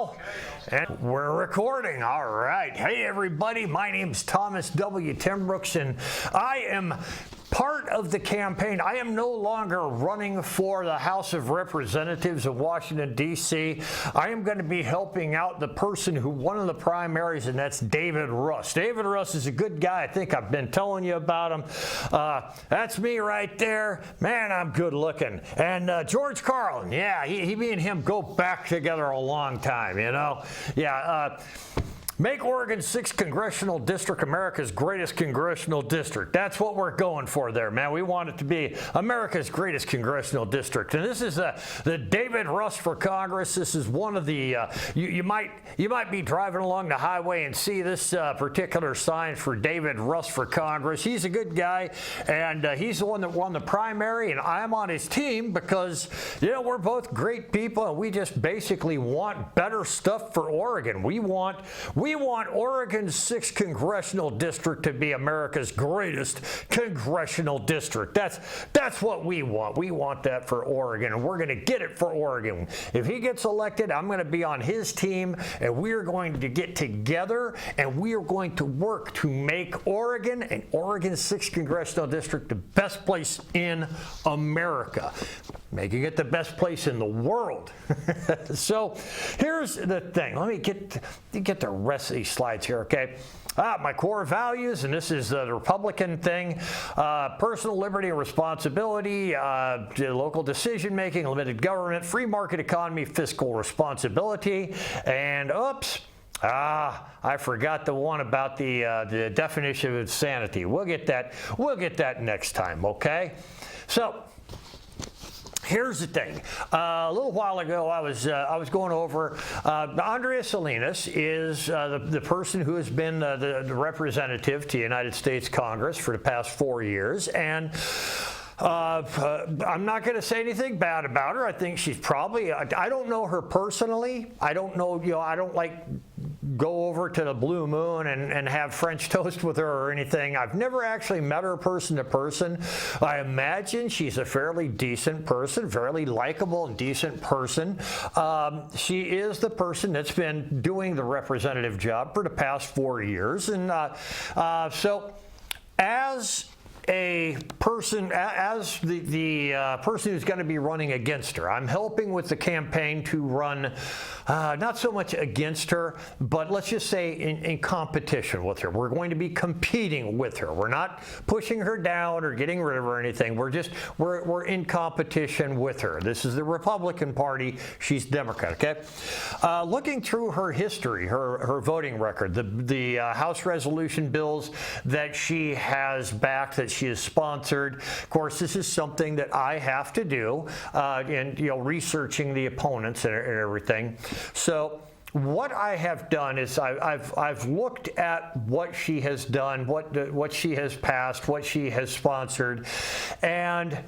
now? And we're recording. All right. Hey, everybody. My name's Thomas W. Timbrooks, and I am part of the campaign. I am no longer running for the House of Representatives of Washington, D.C. I am going to be helping out the person who won in the primaries, and that's David Russ. David Russ is a good guy. I think I've been telling you about him. That's me right there. Man, I'm good looking. And George Carlin, yeah, me and him go back together a long time, you know? Yeah, make Oregon's 6th Congressional District America's greatest congressional district. That's what we're going for there, man. We want it to be America's greatest congressional district. And this is the David Russ for Congress. This is one of the, you might be driving along the highway and see this particular sign for David Russ for Congress. He's a good guy, and he's the one that won the primary, and I'm on his team because, you know, we're both great people, and we just basically want better stuff for Oregon. We want Oregon's 6th Congressional District to be America's greatest congressional district. That's what we want. We want that for Oregon, and we're going to get it for Oregon. If he gets elected, I'm going to be on his team, and we're going to get together, and we are going to work to make Oregon and Oregon's 6th Congressional District the best place in America, making it the best place in the world. So here's the thing. Let me get the rest of these slides here, okay? My core values, and this is the Republican thing: personal liberty and responsibility, local decision-making, limited government, free market economy, fiscal responsibility, and oops, I forgot the one about the definition of insanity. We'll get that next time, okay? So here's the thing. A little while ago, I was going over. Andrea Salinas is the person who has been the representative to the United States Congress for the past 4 years, and I'm not going to say anything bad about her. I think she's probably. I don't know her personally. I don't know. You know, I don't like go over to the Blue Moon and have French toast with her or anything. I've never actually met her person to person. I imagine she's a fairly decent person, fairly likable and decent person. She is the person that's been doing the representative job for the past 4 years. And so as a person, as the person who's going to be running against her, I'm helping with the campaign to run not so much against her, but let's just say in competition with her. We're going to be competing with her. We're not pushing her down or getting rid of her or anything. We're in competition with her. This is the Republican Party. She's Democrat, okay? Looking through her history, her voting record, the House resolution bills that she has backed, that she has sponsored. Of course, this is something that I have to do in researching the opponents and everything. So what I have done is I've looked at what she has done, what she has passed, what she has sponsored, and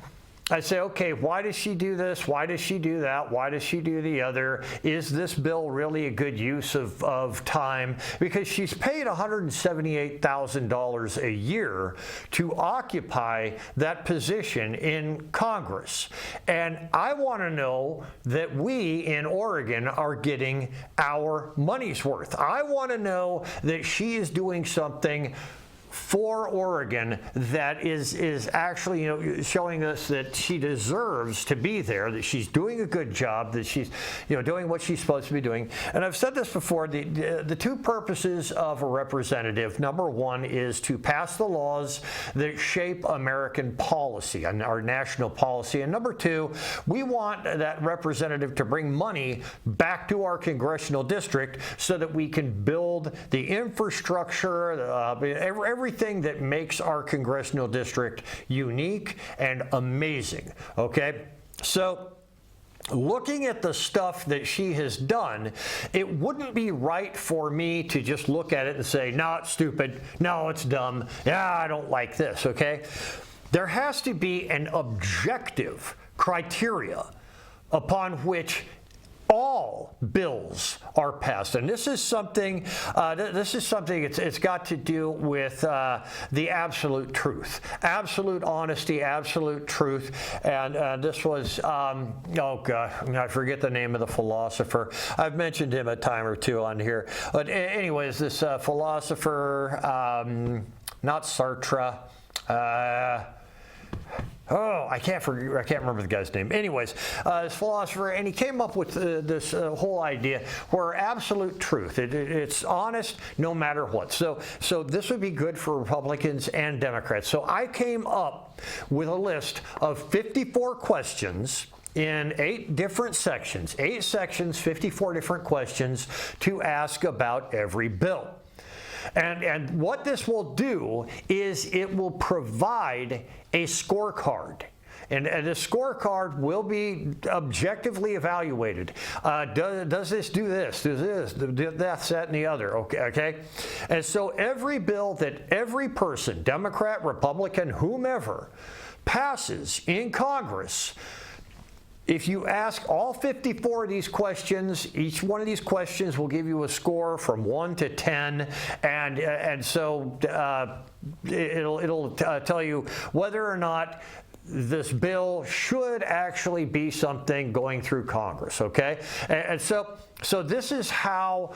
I say, okay, why does she do this? Why does she do that? Why does she do the other? Is this bill really a good use of time? Because she's paid $178,000 a year to occupy that position in Congress. And I want to know that we in Oregon are getting our money's worth. I want to know that she is doing something for Oregon that is actually, showing us that she deserves to be there, that she's doing a good job, that she's, doing what she's supposed to be doing. And I've said this before, the two purposes of a representative: number one is to pass the laws that shape American policy and our national policy. And number two, we want that representative to bring money back to our congressional district so that we can build the infrastructure, everything that makes our congressional district unique and amazing, okay? So looking at the stuff that she has done, it wouldn't be right for me to just look at it and say, no, it's stupid, no, it's dumb, yeah, I don't like this, okay? There has to be an objective criteria upon which all bills are passed, and this is something. It's got to do with the absolute truth, absolute honesty, absolute truth. And this was oh God, I forget the name of the philosopher. I've mentioned him a time or two on here. But anyways, this philosopher, not Sartre. I can't remember the guy's name. Anyways, this philosopher, and he came up with this whole idea where absolute truth, it's honest no matter what. So this would be good for Republicans and Democrats. So I came up with a list of 54 questions in 8 different sections, 8 sections, 54 different questions to ask about every bill. And what this will do is it will provide a scorecard. And the scorecard will be objectively evaluated. Does this do this? Does this? That, and the other. Okay? And so every bill that every person, Democrat, Republican, whomever, passes in Congress, if you ask all 54 of these questions, each one of these questions will give you a score from 1 to 10, and so it'll tell you whether or not this bill should actually be something going through Congress. Okay, and so this is how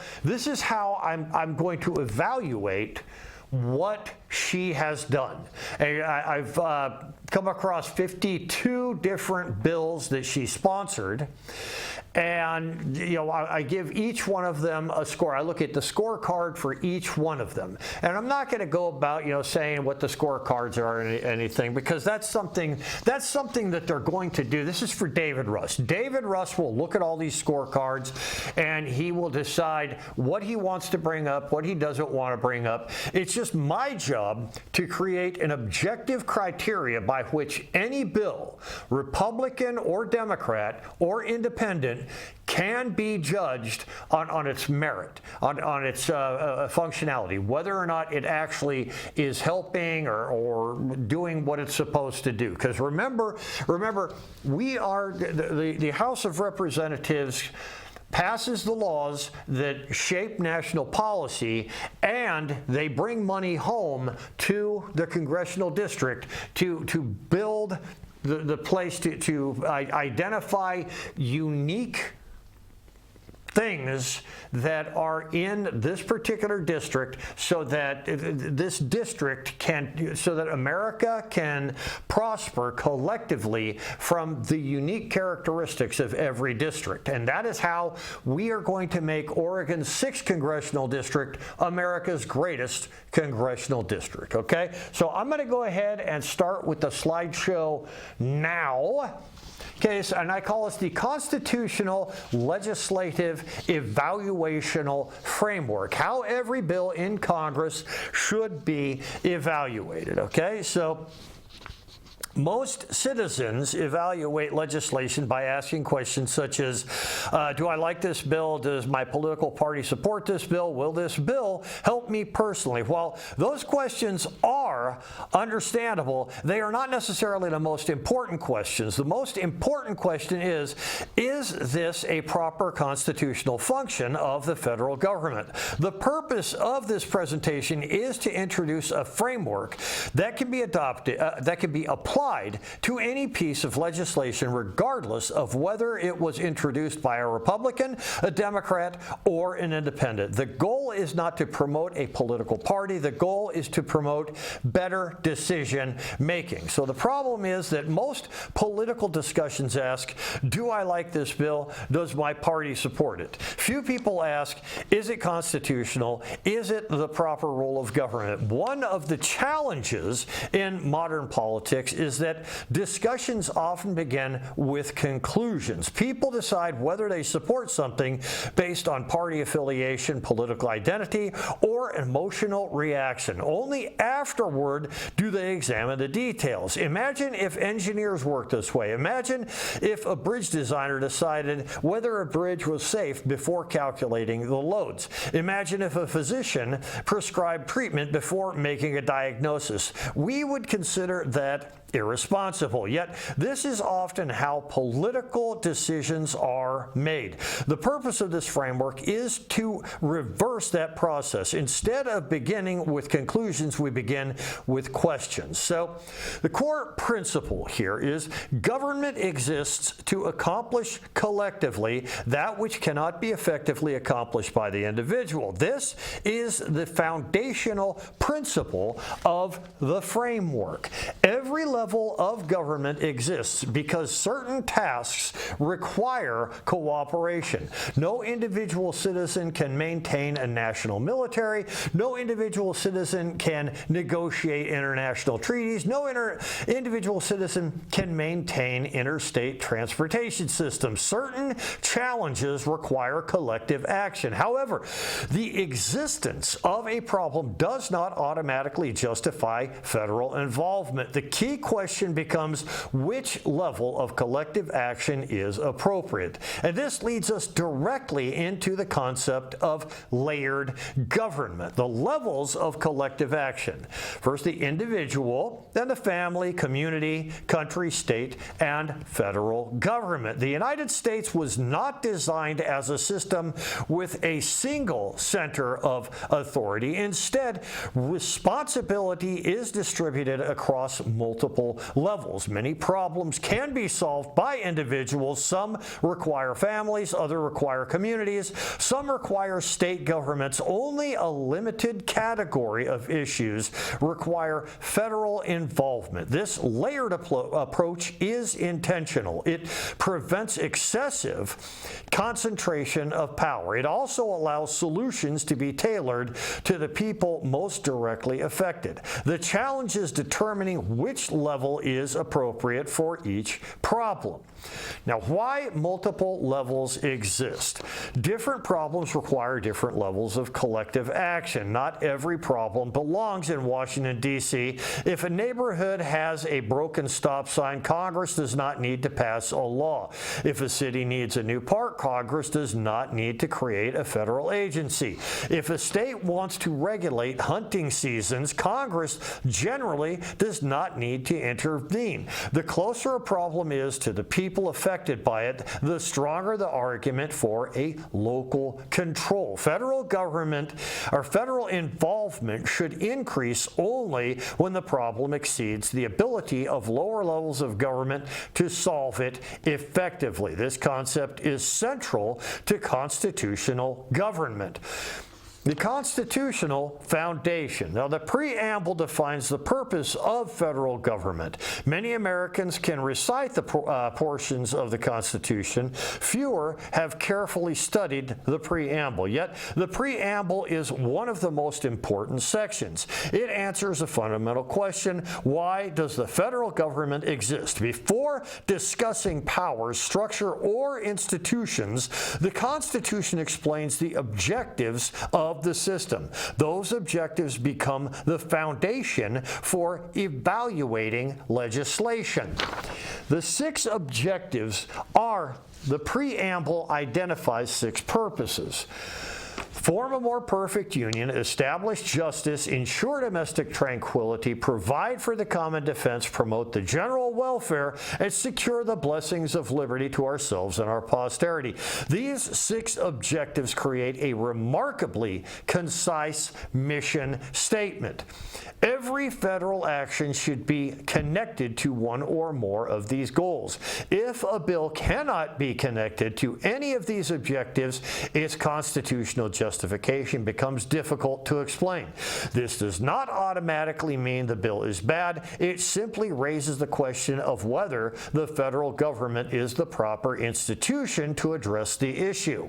I'm going to evaluate what she has done. And I've come across 52 different bills that she sponsored, and I give each one of them a score. I look at the scorecard for each one of them, and I'm not going to go about saying what the scorecards are or anything, because that's something that they're going to do. This is for David Russ. David Russ will look at all these scorecards, and he will decide what he wants to bring up, what he doesn't want to bring up. It's just my job to create an objective criteria by which any bill, Republican or Democrat or independent, can be judged on its merit, on its functionality, whether or not it actually is helping or doing what it's supposed to do. Because remember, we are the House of Representatives passes the laws that shape national policy, and they bring money home to the congressional district to build the place to identify unique things that are in this particular district, so that America can prosper collectively from the unique characteristics of every district. And that is how we are going to make Oregon's 6th congressional district America's greatest congressional district. Okay, so I'm going to go ahead and start with the slideshow now. Okay, and I call this the Constitutional Legislative Evaluational Framework, how every bill in Congress should be evaluated. Okay, so most citizens evaluate legislation by asking questions such as, do I like this bill? Does my political party support this bill? Will this bill help me personally? While those questions are understandable, they are not necessarily the most important questions. The most important question is this a proper constitutional function of the federal government? The purpose of this presentation is to introduce a framework that can be adopted, that can be applied to any piece of legislation, regardless of whether it was introduced by a Republican, a Democrat, or an independent. The goal is not to promote a political party. The goal is to promote better decision making. So the problem is that most political discussions ask, do I like this bill? Does my party support it? Few people ask, is it constitutional? Is it the proper role of government? One of the challenges in modern politics is that discussions often begin with conclusions. People decide whether they support something based on party affiliation, political identity, or emotional reaction. Only afterward do they examine the details. Imagine if engineers worked this way. Imagine if a bridge designer decided whether a bridge was safe before calculating the loads. Imagine if a physician prescribed treatment before making a diagnosis. We would consider that irresponsible. Yet this is often how political decisions are made. The purpose of this framework is to reverse that process. Instead of beginning with conclusions, we begin with questions. So the core principle here is government exists to accomplish collectively that which cannot be effectively accomplished by the individual. This is the foundational principle of the framework. Every level of government exists because certain tasks require cooperation. No individual citizen can maintain a national military. No individual citizen can negotiate international treaties. No individual citizen can maintain interstate transportation systems. Certain challenges require collective action. However, the existence of a problem does not automatically justify federal involvement. The key question becomes which level of collective action is appropriate. And this leads us directly into the concept of layered government, the levels of collective action. First, the individual, then the family, community, country, state, and federal government. The United States was not designed as a system with a single center of authority. Instead, responsibility is distributed across multiple levels. Many problems can be solved by individuals. Some require families, others require communities, some require state governments. Only a limited category of issues require federal involvement. This layered approach is intentional. It prevents excessive concentration of power. It also allows solutions to be tailored to the people most directly affected. The challenge is determining which level is appropriate for each problem. Now, why multiple levels exist? Different problems require different levels of collective action. Not every problem belongs in Washington, D.C. If a neighborhood has a broken stop sign, Congress does not need to pass a law. If a city needs a new park, Congress does not need to create a federal agency. If a state wants to regulate hunting seasons, Congress generally does not need to intervene. The closer a problem is to the people affected by it, the stronger the argument for a local control. Federal government or federal involvement should increase only when the problem exceeds the ability of lower levels of government to solve it effectively. This concept is central to constitutional government. The constitutional foundation. Now, the preamble defines the purpose of federal government. Many Americans can recite the portions of the Constitution. Fewer have carefully studied the preamble. Yet, the preamble is one of the most important sections. It answers a fundamental question: why does the federal government exist? Before discussing powers, structure, or institutions, the Constitution explains the objectives of the system. Those objectives become the foundation for evaluating legislation. The 6 objectives are: the preamble identifies 6 purposes. Form a more perfect union, establish justice, ensure domestic tranquility, provide for the common defense, promote the general welfare, and secure the blessings of liberty to ourselves and our posterity. These 6 objectives create a remarkably concise mission statement. Every federal action should be connected to one or more of these goals. If a bill cannot be connected to any of these objectives, its constitutional justification becomes difficult to explain. This does not automatically mean the bill is bad. It simply raises the question of whether the federal government is the proper institution to address the issue.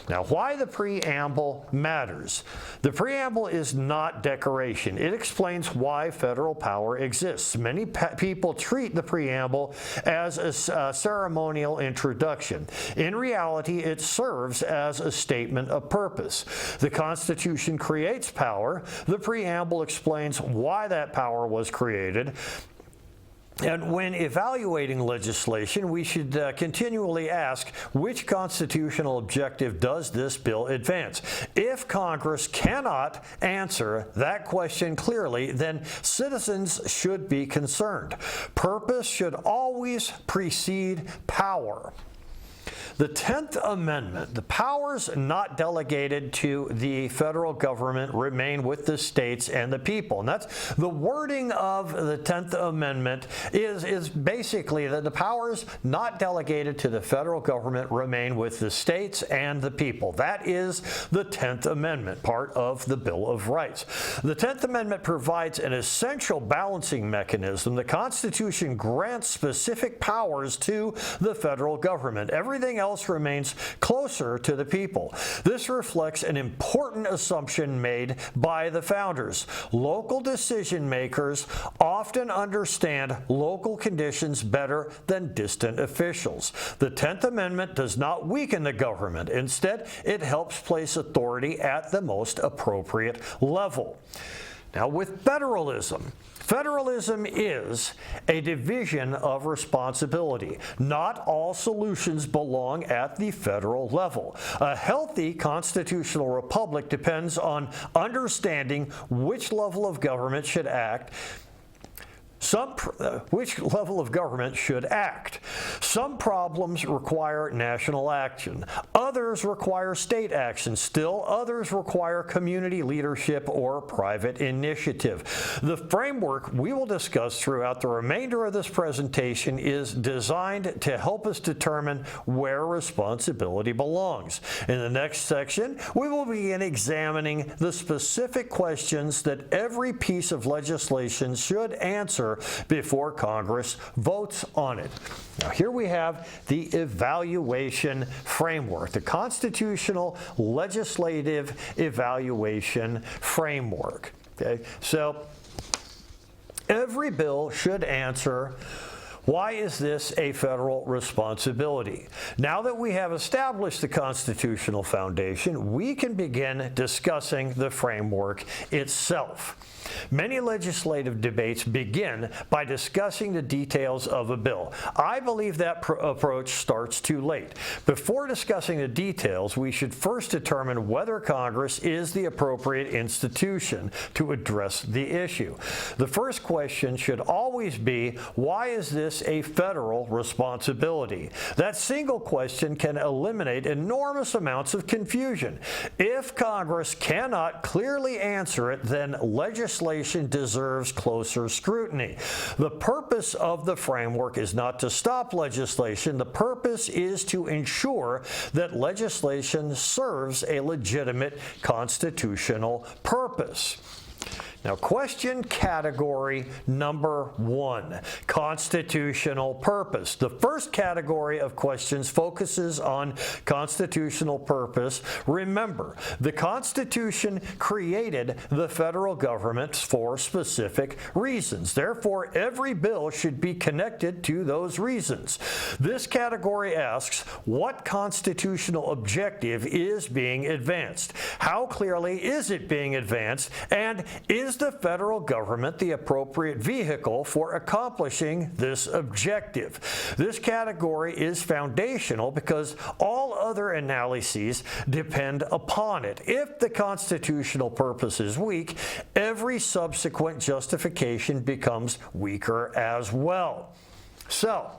Now, why the preamble matters. The preamble is not decoration. It explains why federal power exists. Many people treat the preamble as a ceremonial introduction. In reality, it serves as a statement of purpose. The Constitution creates power. The preamble explains why that power was created. And when evaluating legislation, we should continually ask, which constitutional objective does this bill advance? If Congress cannot answer that question clearly, then citizens should be concerned. Purpose should always precede power. The 10th Amendment, the powers not delegated to the federal government remain with the states and the people. And that's the wording of the 10th Amendment is basically that the powers not delegated to the federal government remain with the states and the people. That is the 10th Amendment, part of the Bill of Rights. The 10th Amendment provides an essential balancing mechanism. The Constitution grants specific powers to the federal government. Everything else remains closer to the people. This reflects an important assumption made by the founders. Local decision makers often understand local conditions better than distant officials. The 10th Amendment does not weaken the government. Instead, it helps place authority at the most appropriate level. Now, with federalism, federalism is a division of responsibility. Not all solutions belong at the federal level. A healthy constitutional republic depends on understanding which level of government should act. Which level of government should act. Some problems require national action. Others require state action. Still, others require community leadership or private initiative. The framework we will discuss throughout the remainder of this presentation is designed to help us determine where responsibility belongs. In the next section, we will begin examining the specific questions that every piece of legislation should answer before Congress votes on it. Now, here we have the evaluation framework, the constitutional legislative evaluation framework. Okay, so every bill should answer, why is this a federal responsibility? Now that we have established the constitutional foundation, we can begin discussing the framework itself. Many legislative debates begin by discussing the details of a bill. I believe that approach starts too late. Before discussing the details, we should first determine whether Congress is the appropriate institution to address the issue. The first question should always be, why is this a federal responsibility? That single question can eliminate enormous amounts of confusion. If Congress cannot clearly answer it, then legislation deserves closer scrutiny. The purpose of the framework is not to stop legislation. The purpose is to ensure that legislation serves a legitimate constitutional purpose. Now, question category number 1, constitutional purpose. The first category of questions focuses on constitutional purpose. Remember, the Constitution created the federal government for specific reasons. Therefore, every bill should be connected to those reasons. This category asks, what constitutional objective is being advanced? How clearly is it being advanced? And is the federal government the appropriate vehicle for accomplishing this objective? This category is foundational because all other analyses depend upon it. If the constitutional purpose is weak, every subsequent justification becomes weaker as well. So,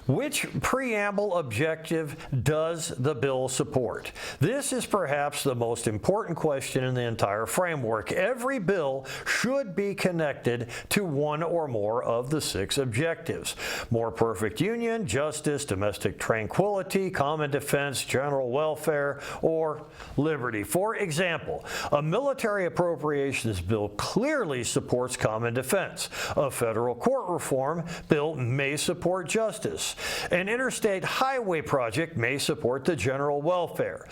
which preamble objective does the bill support? This is perhaps the most important question in the entire framework. Every bill should be connected to one or more of the 6 objectives: more perfect union, justice, domestic tranquility, common defense, general welfare, or liberty. For example, a military appropriations bill clearly supports common defense. A federal court reform bill may support justice. An interstate highway project may support the general welfare.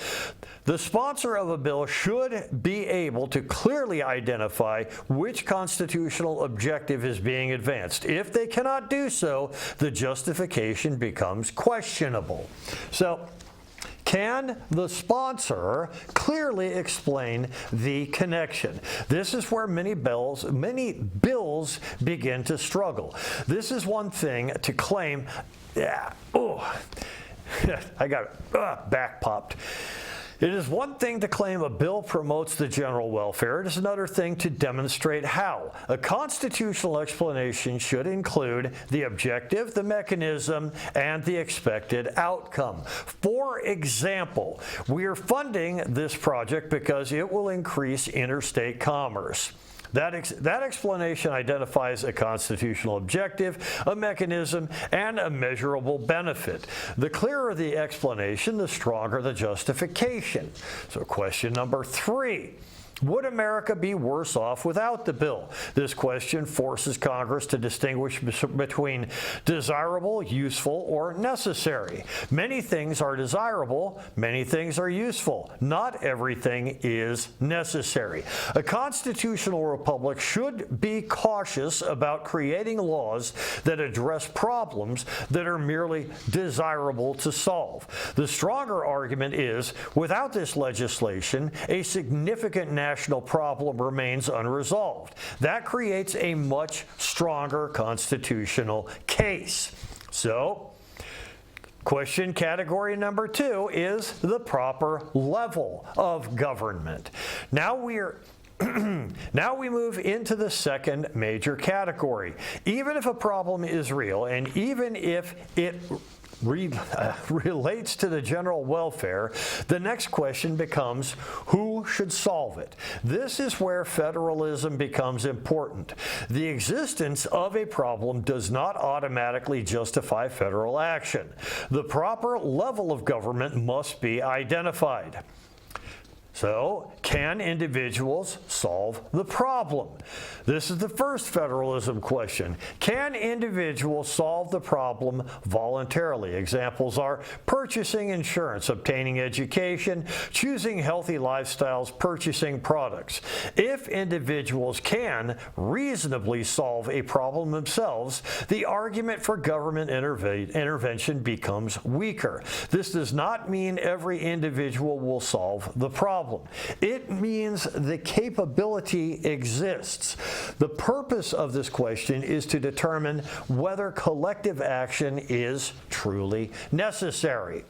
The sponsor of a bill should be able to clearly identify which constitutional objective is being advanced. If they cannot do so, the justification becomes questionable. So, Can the sponsor clearly explain the connection? This is where many bills begin to struggle. This is one thing to claim. I got back popped. It is one thing to claim a bill promotes the general welfare. It is another thing to demonstrate how. A constitutional explanation should include the objective, the mechanism, and the expected outcome. For example, we are funding this project because it will increase interstate commerce. That explanation identifies a constitutional objective, a mechanism, and a measurable benefit. The clearer the explanation, the stronger the justification. So question number 3. Would America be worse off without the bill? This question forces Congress to distinguish between desirable, useful, or necessary. Many things are desirable, many things are useful. Not everything is necessary. A constitutional republic should be cautious about creating laws that address problems that are merely desirable to solve. The stronger argument is, without this legislation, a significant national problem remains unresolved. That creates a much stronger constitutional case. So, question category number 2 is the proper level of government. Now we move into the second major category. Even if a problem is real, and even if it relates to the general welfare, the next question becomes, who should solve it? This is where federalism becomes important. The existence of a problem does not automatically justify federal action. The proper level of government must be identified. So, can individuals solve the problem? This is the first federalism question. Can individuals solve the problem voluntarily? Examples are purchasing insurance, obtaining education, choosing healthy lifestyles, purchasing products. If individuals can reasonably solve a problem themselves, the argument for government intervention becomes weaker. This does not mean every individual will solve the problem. It means the capability exists. The purpose of this question is to determine whether collective action is truly necessary.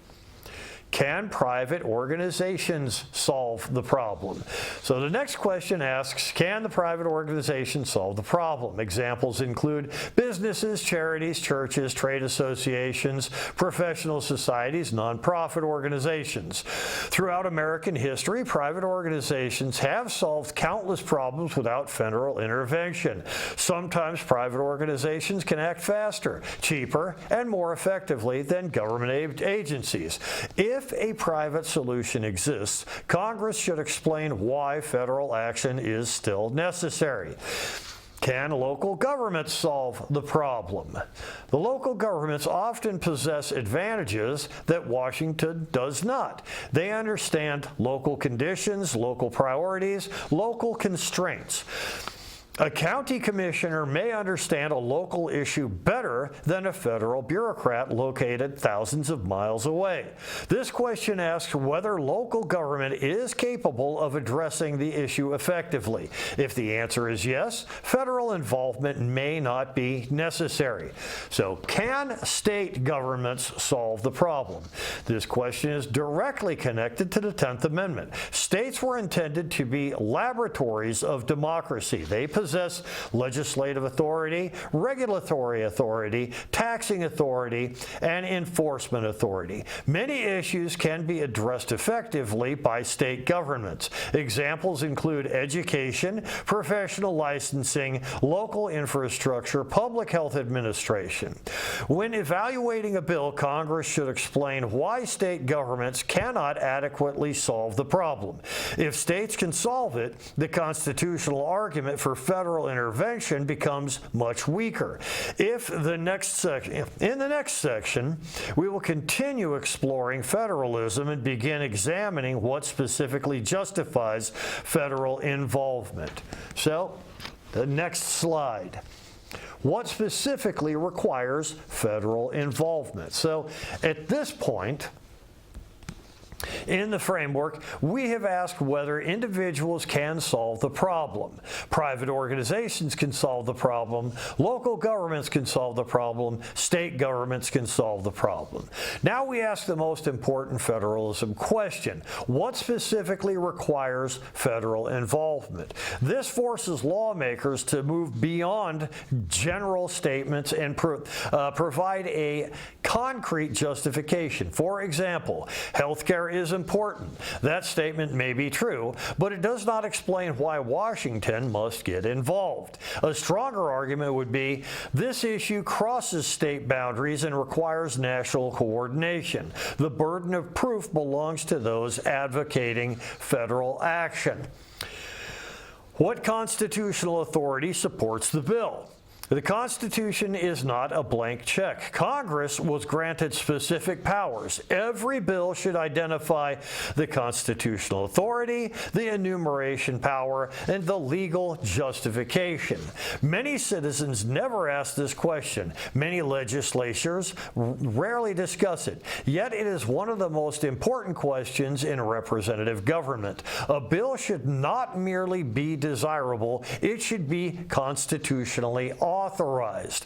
Can private organizations solve the problem? So the next question asks, can the private organization solve the problem? Examples include businesses, charities, churches, trade associations, professional societies, nonprofit organizations. Throughout American history, private organizations have solved countless problems without federal intervention. Sometimes private organizations can act faster, cheaper, and more effectively than government agencies. If a private solution exists, Congress should explain why federal action is still necessary. Can local governments solve the problem? The local governments often possess advantages that Washington does not. They understand local conditions, local priorities, local constraints. A county commissioner may understand a local issue better than a federal bureaucrat located thousands of miles away. This question asks whether local government is capable of addressing the issue effectively. If the answer is yes, federal involvement may not be necessary. So, can state governments solve the problem? This question is directly connected to the 10th Amendment. States were intended to be laboratories of democracy. They possess legislative authority, regulatory authority, taxing authority, and enforcement authority. Many issues can be addressed effectively by state governments. Examples include education, professional licensing, local infrastructure, public health administration. When evaluating a bill, Congress should explain why state governments cannot adequately solve the problem. If states can solve it, the constitutional argument for federal intervention becomes much weaker. In the next section, we will continue exploring federalism and begin examining what specifically justifies federal involvement. So, the next slide. What specifically requires federal involvement? So, at this point, In the framework, we have asked whether individuals can solve the problem. Private organizations can solve the problem. Local governments can solve the problem. State governments can solve the problem. Now we ask the most important federalism question. What specifically requires federal involvement? This forces lawmakers to move beyond general statements and provide a concrete justification. For example, healthcare is important. That statement may be true, but it does not explain why Washington must get involved. A stronger argument would be this issue crosses state boundaries and requires national coordination. The burden of proof belongs to those advocating federal action. What constitutional authority supports the bill? The Constitution is not a blank check. Congress was granted specific powers. Every bill should identify the constitutional authority, the enumeration power, and the legal justification. Many citizens never ask this question. Many legislatures rarely discuss it. Yet it is one of the most important questions in representative government. A bill should not merely be desirable, it should be constitutionally authorized.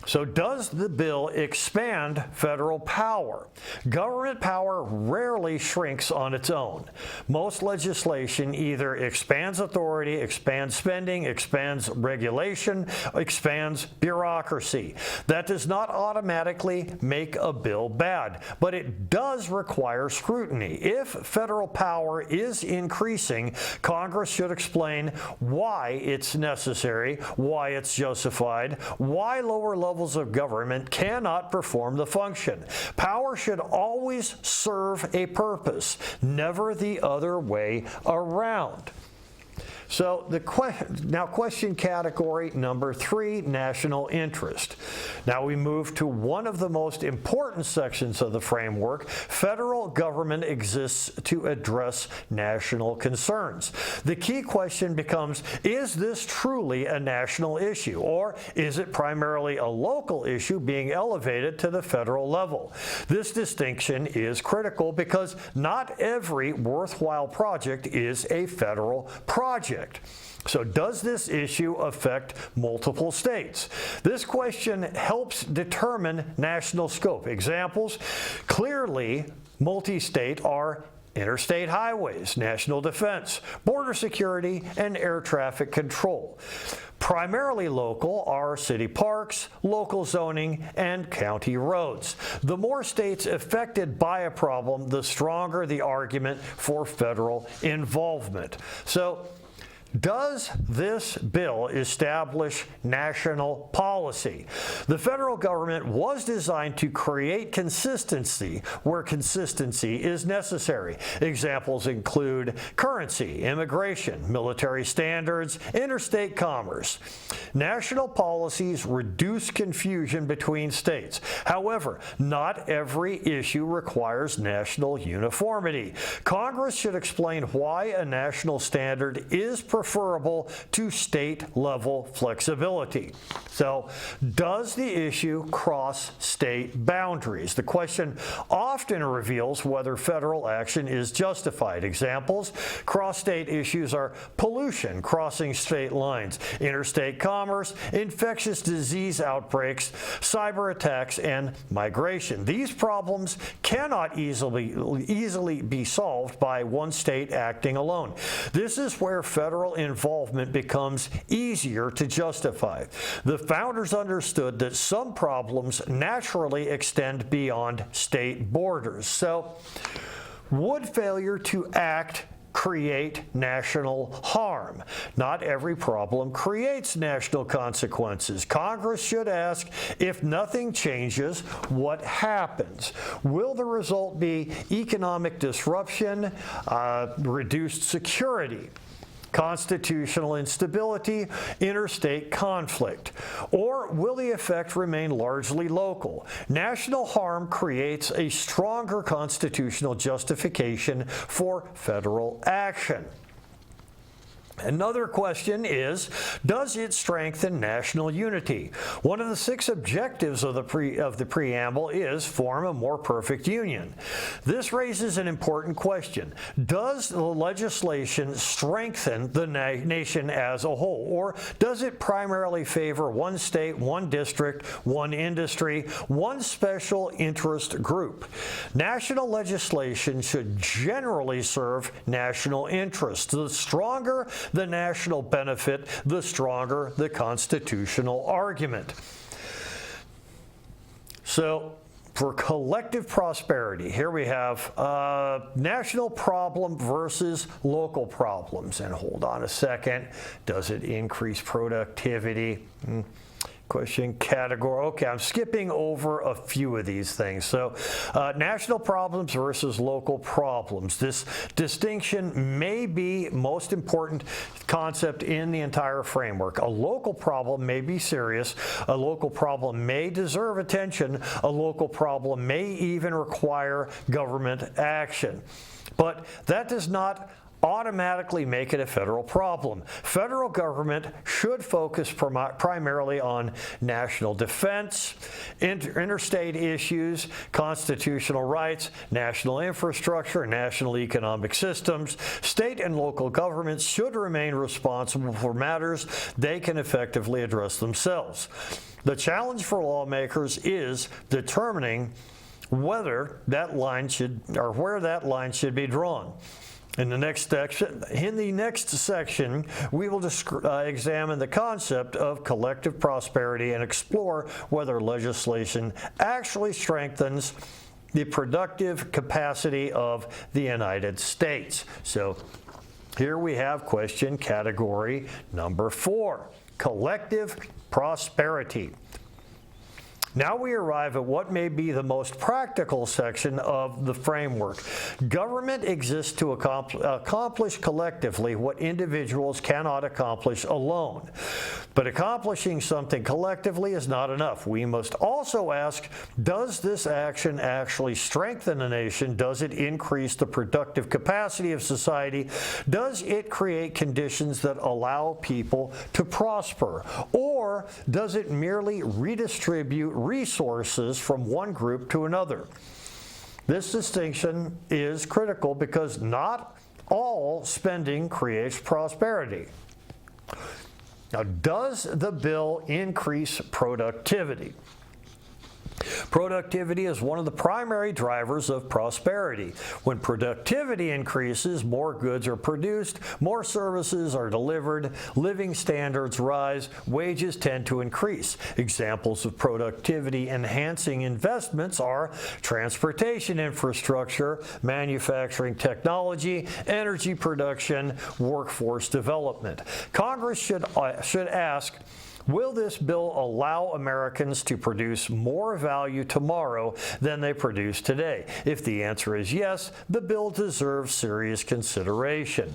So does the bill expand federal power? Government power rarely shrinks on its own. Most legislation either expands authority, expands spending, expands regulation, expands bureaucracy. That does not automatically make a bill bad, but it does require scrutiny. If federal power is increasing, Congress should explain why it's necessary, why it's justified, why lower levels of government cannot perform the function. Power should always serve a purpose, never the other way around. So now question category number 3, national interest. Now we move to one of the most important sections of the framework. Federal government exists to address national concerns. The key question becomes, is this truly a national issue, or is it primarily a local issue being elevated to the federal level? This distinction is critical because not every worthwhile project is a federal project. So does this issue affect multiple states? This question helps determine national scope. Examples: clearly multi-state are interstate highways, national defense, border security, and air traffic control. Primarily local are city parks, local zoning, and county roads. The more states affected by a problem, the stronger the argument for federal involvement. So, does this bill establish national policy? The federal government was designed to create consistency where consistency is necessary. Examples include currency, immigration, military standards, interstate commerce. National policies reduce confusion between states. However, not every issue requires national uniformity. Congress should explain why a national standard is preferable to state-level flexibility. So, does the issue cross state boundaries? The question often reveals whether federal action is justified. Examples: cross-state issues are pollution crossing state lines, interstate commerce, infectious disease outbreaks, cyber attacks, and migration. These problems cannot easily be solved by one state acting alone. This is where federal involvement becomes easier to justify. The founders understood that some problems naturally extend beyond state borders. So, would failure to act create national harm? Not every problem creates national consequences. Congress should ask, if nothing changes, what happens? Will the result be economic disruption, reduced security, constitutional instability, interstate conflict? Or will the effect remain largely local? National harm creates a stronger constitutional justification for federal action. Another question is, does it strengthen national unity? One of the 6 objectives of the preamble is form a more perfect union. This raises an important question. Does the legislation strengthen the nation as a whole, or does it primarily favor one state, one district, one industry, one special interest group? National legislation should generally serve national interests. The stronger the national benefit, the stronger the constitutional argument. So, for collective prosperity, here we have national problem versus local problems. And hold on a second, does it increase productivity? Question category. Okay, I'm skipping over a few of these things. So national problems versus local problems. This distinction may be most important concept in the entire framework. A local problem may be serious. A local problem may deserve attention. A local problem may even require government action. But that does not automatically make it a federal problem. Federal government should focus primarily on national defense, interstate issues, constitutional rights, national infrastructure, national economic systems. State and local governments should remain responsible for matters they can effectively address themselves. The challenge for lawmakers is determining whether that line should, or where that line should be drawn. In the next section, we will examine the concept of collective prosperity and explore whether legislation actually strengthens the productive capacity of the United States. So here we have question category number 4, collective prosperity. Now we arrive at what may be the most practical section of the framework. Government exists to accomplish collectively what individuals cannot accomplish alone. But accomplishing something collectively is not enough. We must also ask, does this action actually strengthen a nation? Does it increase the productive capacity of society? Does it create conditions that allow people to prosper? Or does it merely redistribute resources from one group to another? This distinction is critical because not all spending creates prosperity. Now, does the bill increase productivity? Productivity is one of the primary drivers of prosperity. When productivity increases, more goods are produced, more services are delivered, living standards rise, wages tend to increase. Examples of productivity-enhancing investments are transportation infrastructure, manufacturing technology, energy production, workforce development. Congress should ask, will this bill allow Americans to produce more value tomorrow than they produce today? If the answer is yes, the bill deserves serious consideration.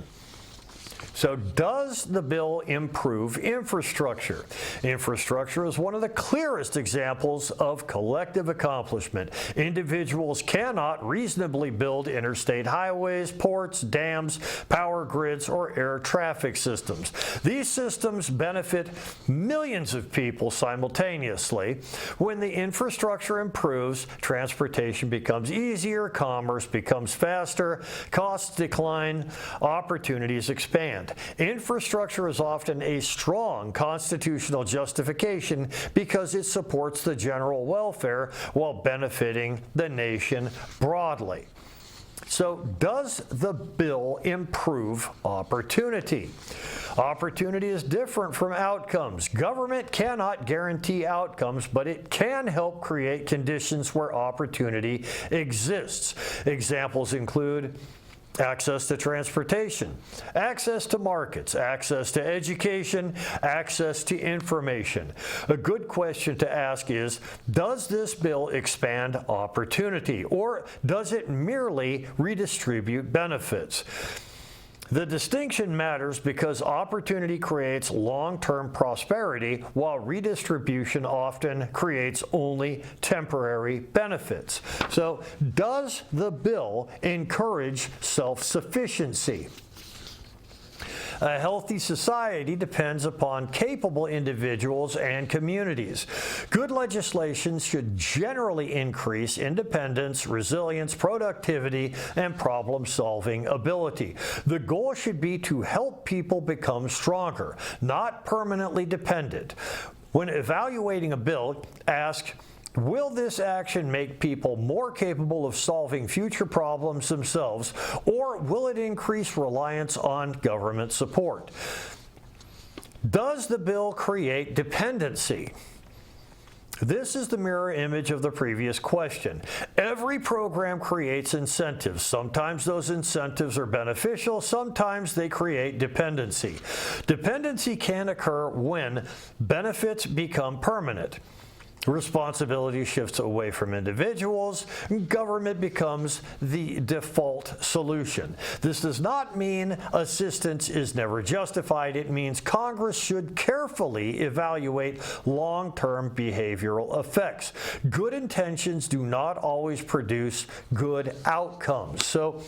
So does the bill improve infrastructure? Infrastructure is one of the clearest examples of collective accomplishment. Individuals cannot reasonably build interstate highways, ports, dams, power grids, or air traffic systems. These systems benefit millions of people simultaneously. When the infrastructure improves, transportation becomes easier, commerce becomes faster, costs decline, opportunities expand. Infrastructure is often a strong constitutional justification because it supports the general welfare while benefiting the nation broadly. So, does the bill improve opportunity? Opportunity is different from outcomes. Government cannot guarantee outcomes, but it can help create conditions where opportunity exists. Examples include access to transportation, access to markets, access to education, access to information. A good question to ask is, does this bill expand opportunity, or does it merely redistribute benefits? The distinction matters because opportunity creates long-term prosperity, while redistribution often creates only temporary benefits. So, does the bill encourage self-sufficiency? A healthy society depends upon capable individuals and communities. Good legislation should generally increase independence, resilience, productivity, and problem-solving ability. The goal should be to help people become stronger, not permanently dependent. When evaluating a bill, ask, will this action make people more capable of solving future problems themselves, or will it increase reliance on government support? Does the bill create dependency? This is the mirror image of the previous question. Every program creates incentives. Sometimes those incentives are beneficial, sometimes they create dependency. Dependency can occur when benefits become permanent. Responsibility shifts away from individuals. Government becomes the default solution. This does not mean assistance is never justified. It means Congress should carefully evaluate long-term behavioral effects. Good intentions do not always produce good outcomes. So,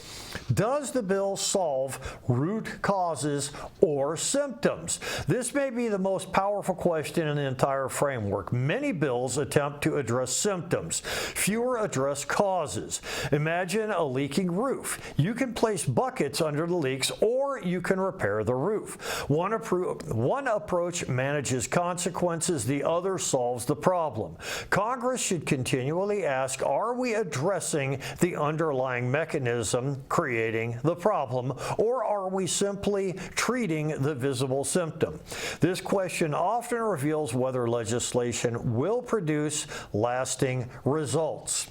does the bill solve root causes or symptoms? This may be the most powerful question in the entire framework. Many bills attempt to address symptoms. Fewer address causes. Imagine a leaking roof. You can place buckets under the leaks, or you can repair the roof. One approach manages consequences, the other solves the problem. Congress should continually ask, are we addressing the underlying mechanism creating the problem, or are we simply treating the visible symptom? This question often reveals whether legislation will produce lasting results.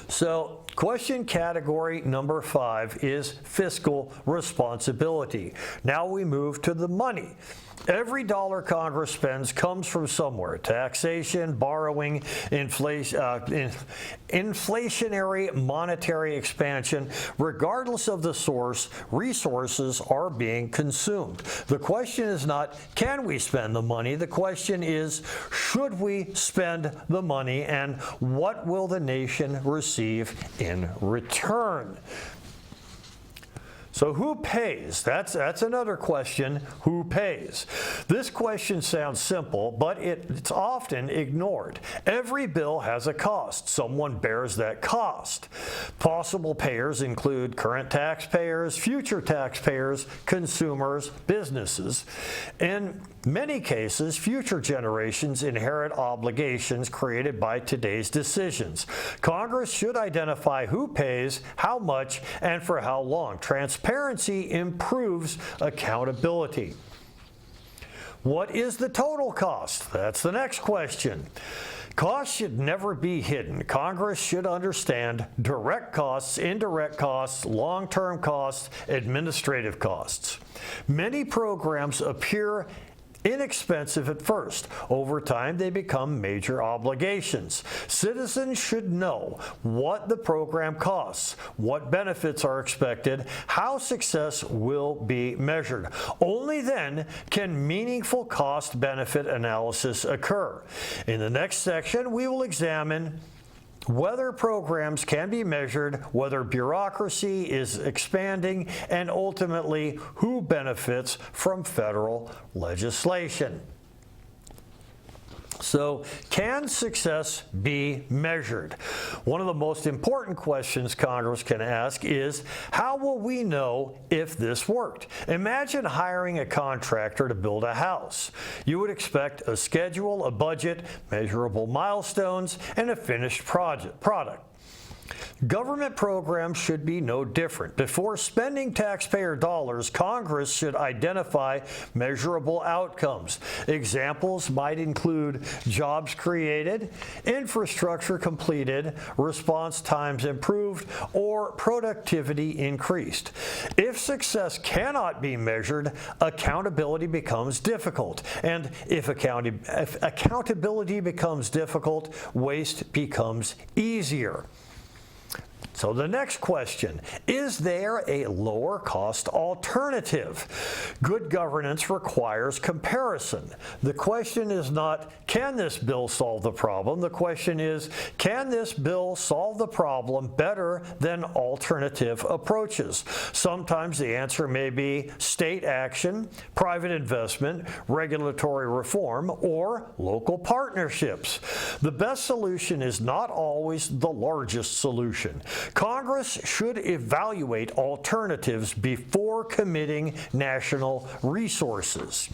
So, question category number 5 is fiscal responsibility. Now we move to the money. Every dollar Congress spends comes from somewhere. Taxation, borrowing, inflationary monetary expansion. Regardless of the source, resources are being consumed. The question is not, can we spend the money? The question is, should we spend the money, and what will the nation receive in return? So who pays? That's another question. Who pays? This question sounds simple, but it's often ignored. Every bill has a cost. Someone bears that cost. Possible payers include current taxpayers, future taxpayers, consumers, businesses. In many cases, future generations inherit obligations created by today's decisions. Congress should identify who pays, how much, and for how long. Transparency improves accountability. What is the total cost? That's the next question. Costs should never be hidden. Congress should understand direct costs, indirect costs, long-term costs, administrative costs. Many programs appear inexpensive at first. Over time, they become major obligations. Citizens should know what the program costs, what benefits are expected, how success will be measured. Only then can meaningful cost-benefit analysis occur. In the next section, we will examine whether programs can be measured, whether bureaucracy is expanding, and ultimately who benefits from federal legislation. So, can success be measured? One of the most important questions Congress can ask is, how will we know if this worked? Imagine hiring a contractor to build a house. You would expect a schedule, a budget, measurable milestones, and a finished product. Government programs should be no different. Before spending taxpayer dollars, Congress should identify measurable outcomes. Examples might include jobs created, infrastructure completed, response times improved, or productivity increased. If success cannot be measured, accountability becomes difficult. And if accountability becomes difficult, waste becomes easier. So the next question, is there a lower cost alternative? Good governance requires comparison. The question is not, can this bill solve the problem? The question is, can this bill solve the problem better than alternative approaches? Sometimes the answer may be state action, private investment, regulatory reform, or local partnerships. The best solution is not always the largest solution. Congress should evaluate alternatives before committing national resources.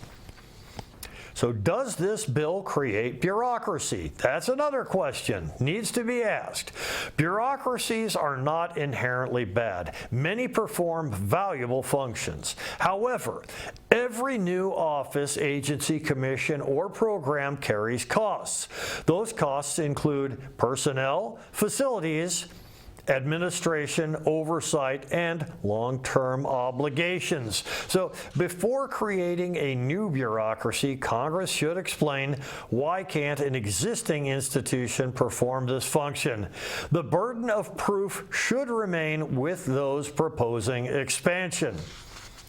So does this bill create bureaucracy? That's another question, needs to be asked. Bureaucracies are not inherently bad. Many perform valuable functions. However, every new office, agency, commission, or program carries costs. Those costs include personnel, facilities, administration, oversight, and long-term obligations. So before creating a new bureaucracy, Congress should explain why can't an existing institution perform this function. The burden of proof should remain with those proposing expansion.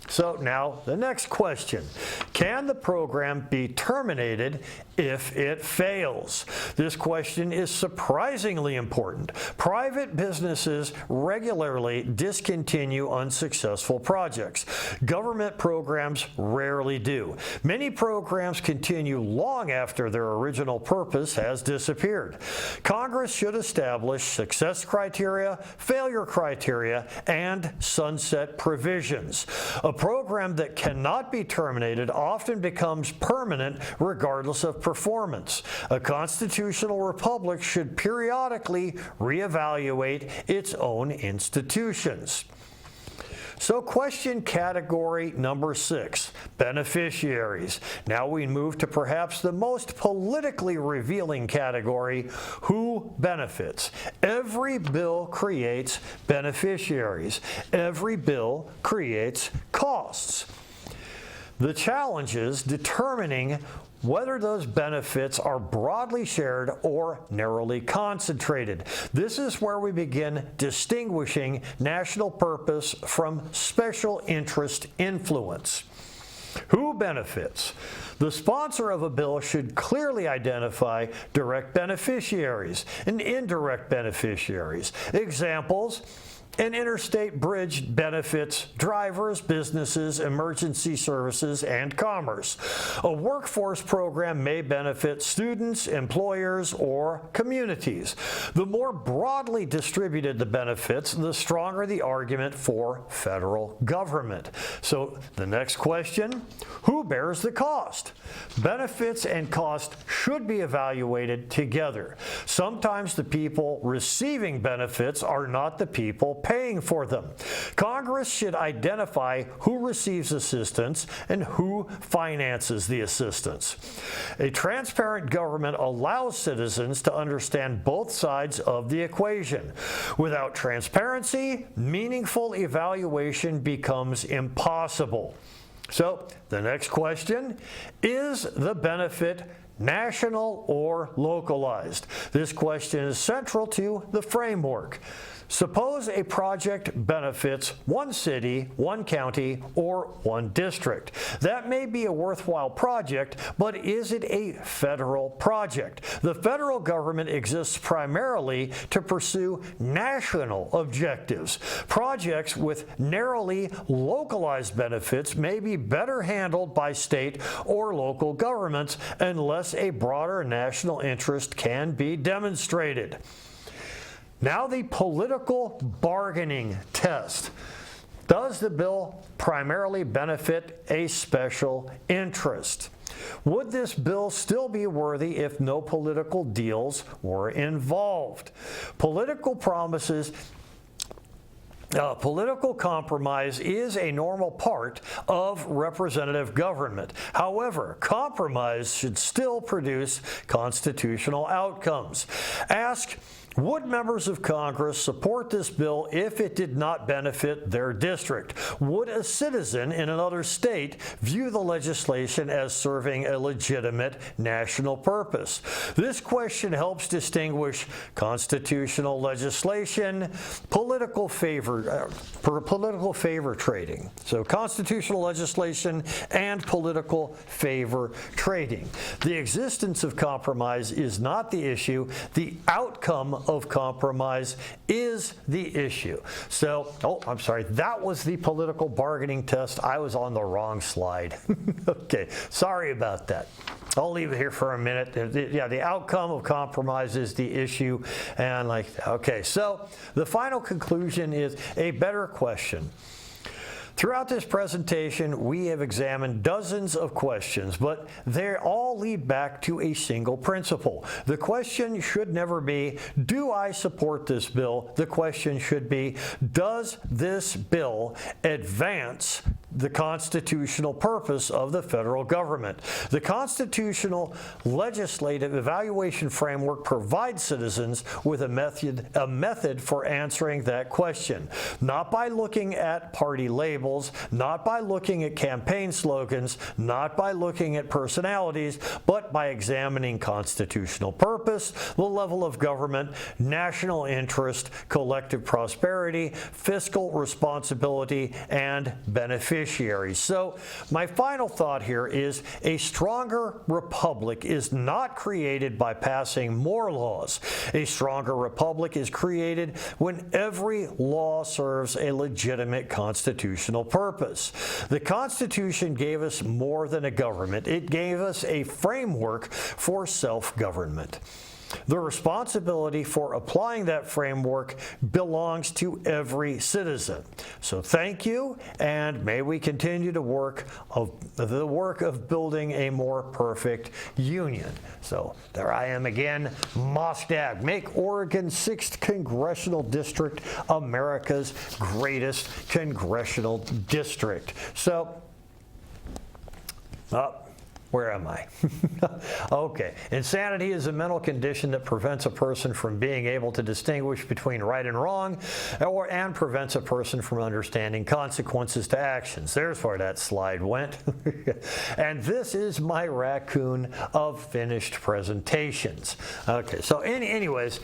So now the next question, can the program be terminated if it fails? This question is surprisingly important. Private businesses regularly discontinue unsuccessful projects. Government programs rarely do. Many programs continue long after their original purpose has disappeared. Congress should establish success criteria, failure criteria, and sunset provisions. A program that cannot be terminated often becomes permanent regardless of performance. A constitutional republic should periodically reevaluate its own institutions. So question category number 6, beneficiaries. Now we move to perhaps the most politically revealing category, who benefits. Every bill creates beneficiaries. Every bill creates costs. The challenge is determining whether those benefits are broadly shared or narrowly concentrated. This is where we begin distinguishing national purpose from special interest influence. Who benefits? The sponsor of a bill should clearly identify direct beneficiaries and indirect beneficiaries. Examples: an interstate bridge benefits drivers, businesses, emergency services, and commerce. A workforce program may benefit students, employers, or communities. The more broadly distributed the benefits, the stronger the argument for federal government. So the next question, who bears the cost? Benefits and cost should be evaluated together. Sometimes the people receiving benefits are not the people paying for them. Congress should identify who receives assistance and who finances the assistance. A transparent government allows citizens to understand both sides of the equation. Without transparency, meaningful evaluation becomes impossible. So the next question, is the benefit national or localized? This question is central to the framework. Suppose a project benefits one city, one county, or one district. That may be a worthwhile project, but is it a federal project? The federal government exists primarily to pursue national objectives. Projects with narrowly localized benefits may be better handled by state or local governments unless a broader national interest can be demonstrated. Now the political bargaining test. Does the bill primarily benefit a special interest? Would this bill still be worthy if no political deals were involved? Political promises Political compromise is a normal part of representative government. However, compromise should still produce constitutional outcomes. Ask, Would members of Congress support this bill if it did not benefit their district? Would a citizen in another state view the legislation as serving a legitimate national purpose? This question helps distinguish constitutional legislation, political favor trading. So constitutional legislation and political favor trading. The existence of compromise is not the issue. The outcome of compromise is the issue. So, I'm sorry, that was the political bargaining test. I was on the wrong slide. Okay, sorry about that. I'll leave it here for a minute. Yeah, the outcome of compromise is the issue. And okay, so the final conclusion is a better question. Throughout this presentation, we have examined dozens of questions, but they all lead back to a single principle. The question should never be, do I support this bill? The question should be, does this bill advance the constitutional purpose of the federal government? The constitutional legislative evaluation framework provides citizens with a method for answering that question, not by looking at party labels, not by looking at campaign slogans, not by looking at personalities, but by examining constitutional purpose, the level of government, national interest, collective prosperity, fiscal responsibility, and beneficiaries. So my final thought here is a stronger republic is not created by passing more laws. A stronger republic is created when every law serves a legitimate constitutional purpose. The Constitution gave us more than a government. It gave us a framework for self-government. The responsibility for applying that framework belongs to every citizen. So thank you, and may we continue to work of building a more perfect union. So there I am again, Mosdag. Make Oregon 6th Congressional District America's greatest congressional district. So, where am I? Okay. Insanity is a mental condition that prevents a person from being able to distinguish between right and wrong, and prevents a person from understanding consequences to actions. There's where that slide went. And this is my raccoon of finished presentations. Okay. So anyways,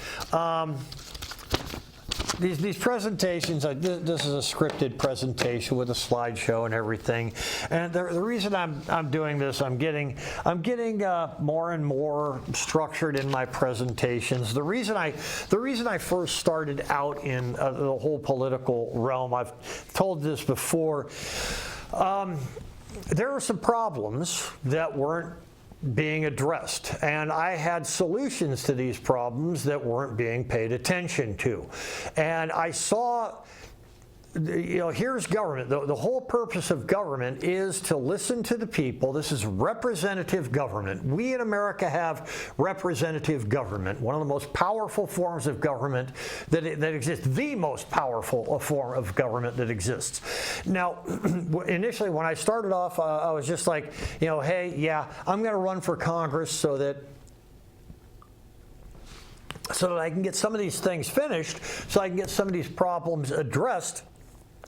these presentations, this is a scripted presentation with a slideshow and everything. And the reason I'm doing this, I'm getting more and more structured in my presentations. The reason I first started out in the whole political realm, I've told this before, there were some problems that weren't being addressed, and I had solutions to these problems that weren't being paid attention to. And I saw, here's government. The whole purpose of government is to listen to the people. This is representative government. We in America have representative government, one of the most powerful forms of government that exists, the most powerful form of government that exists. Now, initially when I started off, I was just like, hey, yeah, I'm going to run for Congress so that I can get some of these things finished, so I can get some of these problems addressed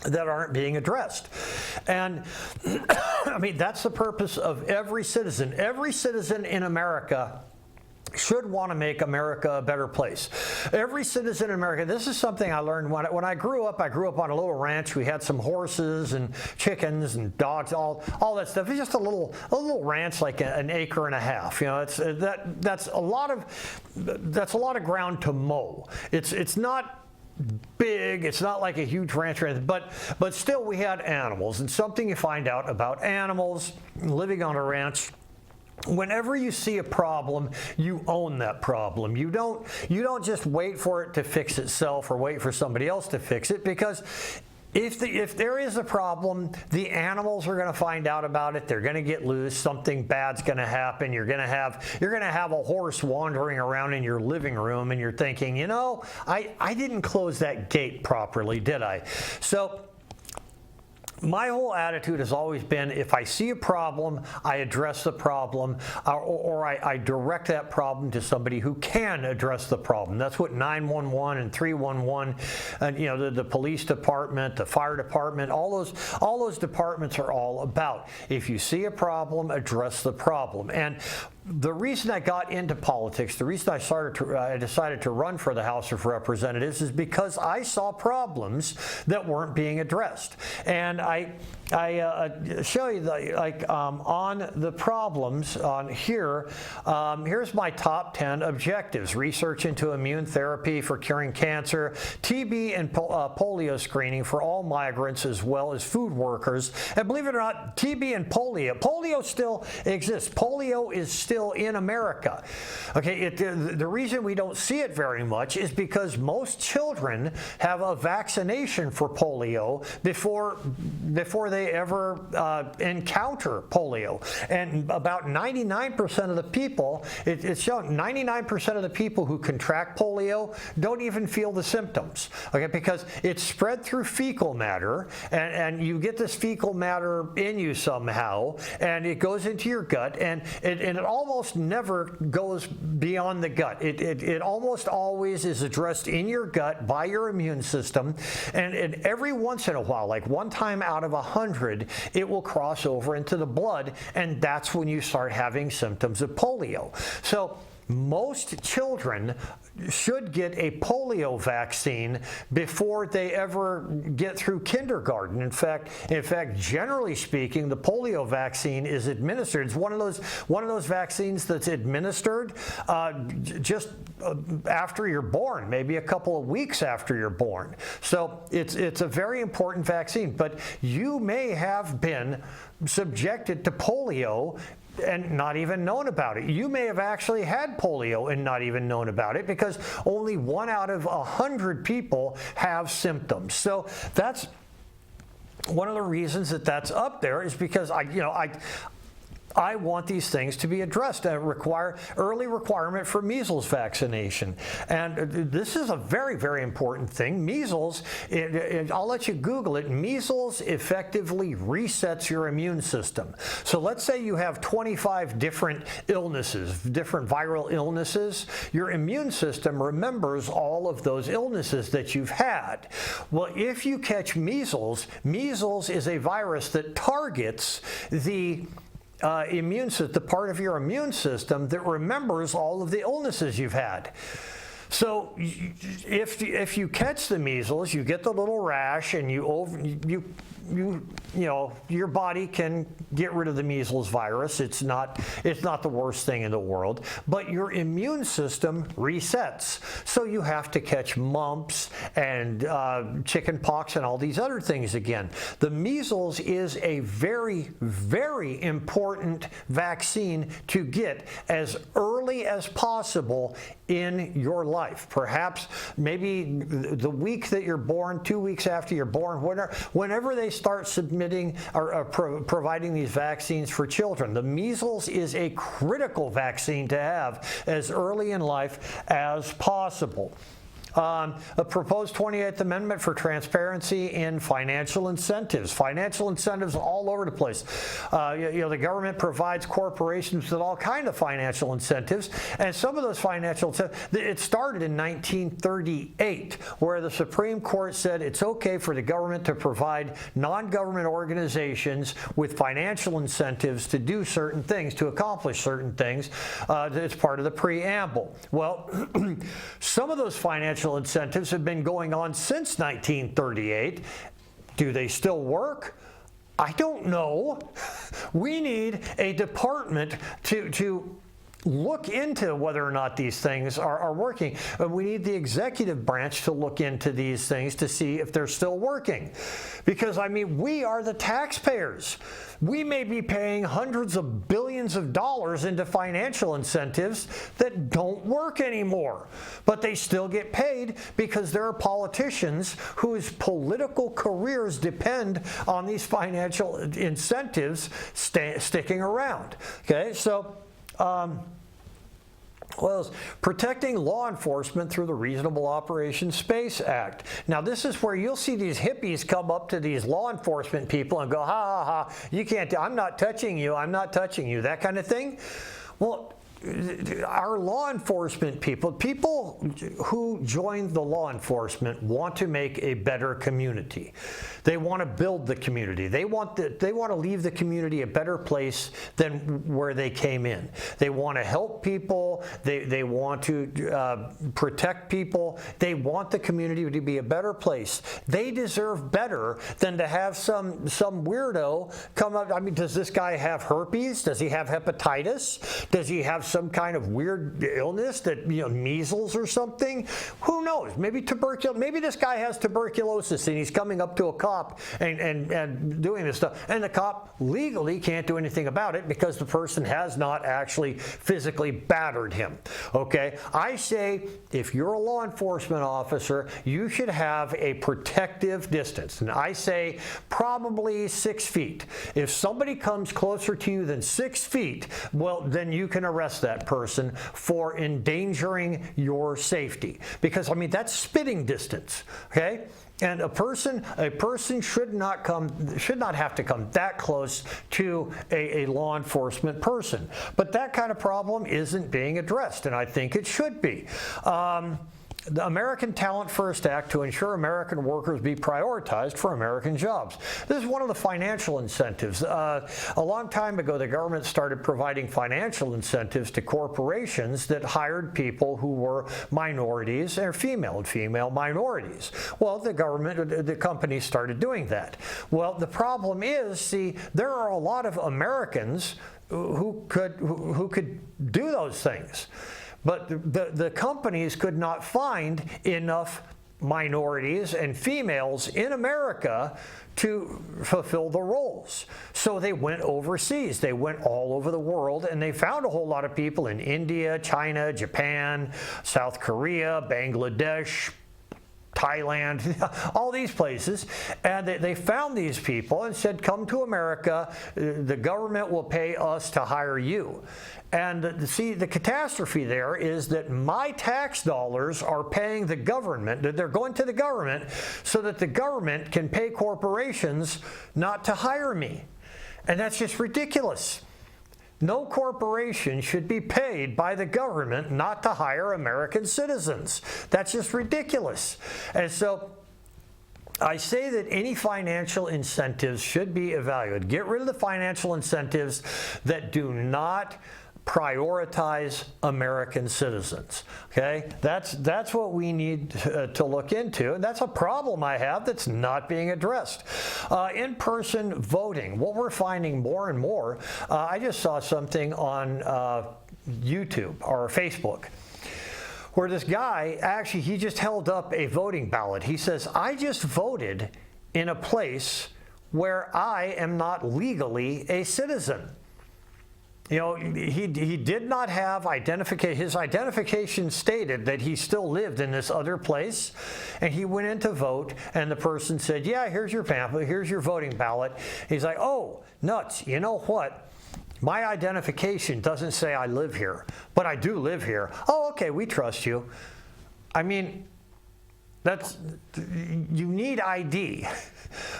that aren't being addressed. And I mean, that's the purpose of every citizen. Every citizen in America should want to make America a better place. Every citizen in America, this is something I learned when I grew up. I grew up on a little ranch. We had some horses and chickens and dogs, all that stuff. It's just a little ranch, like an acre and a half. That's a lot of ground to mow. It's not big, it's not like a huge ranch or anything, but still we had animals. And something you find out about animals living on a ranch, whenever you see a problem, you own that problem. You don't just wait for it to fix itself or wait for somebody else to fix it, because if there is a problem, the animals are going to find out about it. They're going to get loose. Something bad's going to happen. You're going to have a horse wandering around in your living room, and you're thinking, I didn't close that gate properly, did I? So my whole attitude has always been, if I see a problem, I address the problem, or I direct that problem to somebody who can address the problem. That's what 911 and 311, and the police department, the fire department, all those departments are all about. If you see a problem, address the problem. And the reason I got into politics, the reason I decided to run for the House of Representatives is because I saw problems that weren't being addressed. And I show you on the problems on here. Here's my top 10 objectives: research into immune therapy for curing cancer, TB and polio screening for all migrants as well as food workers. And believe it or not, TB and polio still exists. Polio is still in America. Okay, the reason we don't see it very much is because most children have a vaccination for polio before they ever encounter polio. And about 99% of the people, it's shown 99% of the people who contract polio don't even feel the symptoms. Okay, because it's spread through fecal matter, and you get this fecal matter in you somehow, and it goes into your gut, and it almost never goes beyond the gut. It almost always is addressed in your gut by your immune system, and every once in a while, like one time out of 100, it will cross over into the blood, and that's when you start having symptoms of polio. So most children should get a polio vaccine before they ever get through kindergarten. In fact, generally speaking, the polio vaccine is administered. It's one of those vaccines that's administered just after you're born, maybe a couple of weeks after you're born. So it's a very important vaccine. But you may have been subjected to polio and not even known about it. You may have actually had polio and not even known about it, because only 1 out of 100 people have symptoms. So that's one of the reasons that's up there, is because I want these things to be addressed. Early requirement for measles vaccination. And this is a very, very important thing. Measles, I'll let you Google it. Measles effectively resets your immune system. So let's say you have 25 different illnesses, different viral illnesses. Your immune system remembers all of those illnesses that you've had. Well, if you catch measles, measles is a virus that targets the the part of your immune system that remembers all of the illnesses you've had. So if you catch the measles, you get the little rash, and your body can get rid of the measles virus. It's not the worst thing in the world, but your immune system resets. So you have to catch mumps and chicken pox and all these other things again. The measles is a very, very important vaccine to get as early as possible in your life. Perhaps maybe the week that you're born, 2 weeks after you're born, whenever they start submitting or providing these vaccines for children. The measles is a critical vaccine to have as early in life as possible. A proposed 28th Amendment for transparency in financial incentives. Financial incentives all over the place. The government provides corporations with all kinds of financial incentives, and some of those financial incentives, it started in 1938, where the Supreme Court said it's okay for the government to provide non-government organizations with financial incentives to do certain things, to accomplish certain things. It's part of the preamble. Well, some of those financial incentives have been going on since 1938. Do they still work? I don't know. We need a department to look into whether or not these things are working. We need the executive branch to look into these things to see if they're still working. Because, we are the taxpayers. We may be paying hundreds of billions of dollars into financial incentives that don't work anymore. But they still get paid because there are politicians whose political careers depend on these financial incentives sticking around. Okay, so Well, it's protecting law enforcement through the Reasonable Operations Space Act. Now, this is where you'll see these hippies come up to these law enforcement people and go, ha, ha, ha, you can't, I'm not touching you, I'm not touching you, that kind of thing. Well, our law enforcement people who join the law enforcement want to make a better community. They want to build the community. They want to leave the community a better place than where they came in. They want to help people. They want to protect people. They want the community to be a better place. They deserve better than to have some weirdo come up. I mean, does this guy have herpes? Does he have hepatitis? Does he have some kind of weird illness that, measles or something? Who knows? Maybe tuberculosis. Maybe this guy has tuberculosis and he's coming up to a cop and doing this stuff. And the cop legally can't do anything about it because the person has not actually physically battered him. Okay? I say if you're a law enforcement officer, you should have a protective distance. And I say probably 6 feet. If somebody comes closer to you than 6 feet, well, then you can arrest that person for endangering your safety. Because, I mean, that's spitting distance. Okay? And a person should not have to come that close to a law enforcement person. But that kind of problem isn't being addressed, and I think it should be. The American Talent First Act to ensure American workers be prioritized for American jobs. This is one of the financial incentives. A long time ago, the government started providing financial incentives to corporations that hired people who were minorities or female minorities. Well, the companies started doing that. Well, the problem is, see, there are a lot of Americans who could do those things. But the companies could not find enough minorities and females in America to fulfill the roles. So they went overseas. They went all over the world, and they found a whole lot of people in India, China, Japan, South Korea, Bangladesh, Thailand, all these places, and they found these people and said, come to America, the government will pay us to hire you. And see, the catastrophe there is that my tax dollars are paying the government, that they're going to the government so that the government can pay corporations not to hire me. And that's just ridiculous. No corporation should be paid by the government not to hire American citizens. That's just ridiculous. And so I say that any financial incentives should be evaluated. Get rid of the financial incentives that do not prioritize American citizens. Okay, that's what we need to look into, and that's a problem I have that's not being addressed. In-person voting, what we're finding more and more. I just saw something on YouTube or Facebook where this guy actually he just held up a voting ballot. He says, "I just voted in a place where I am not legally a citizen." You know, he did not have identification. His identification stated that he still lived in this other place, and he went in to vote, and the person said, yeah, here's your pamphlet, here's your voting ballot. He's like, oh, nuts, you know what? My identification doesn't say I live here, but I do live here. Oh, okay, we trust you. I mean, you need ID.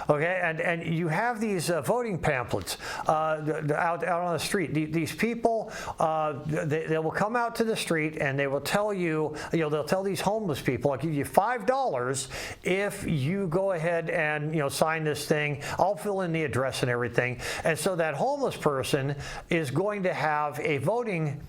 Okay, and you have these voting pamphlets out on the street. These people, they will come out to the street and they will tell you, they'll tell these homeless people, I'll give you $5 if you go ahead and, sign this thing. I'll fill in the address and everything. And so that homeless person is going to have a voting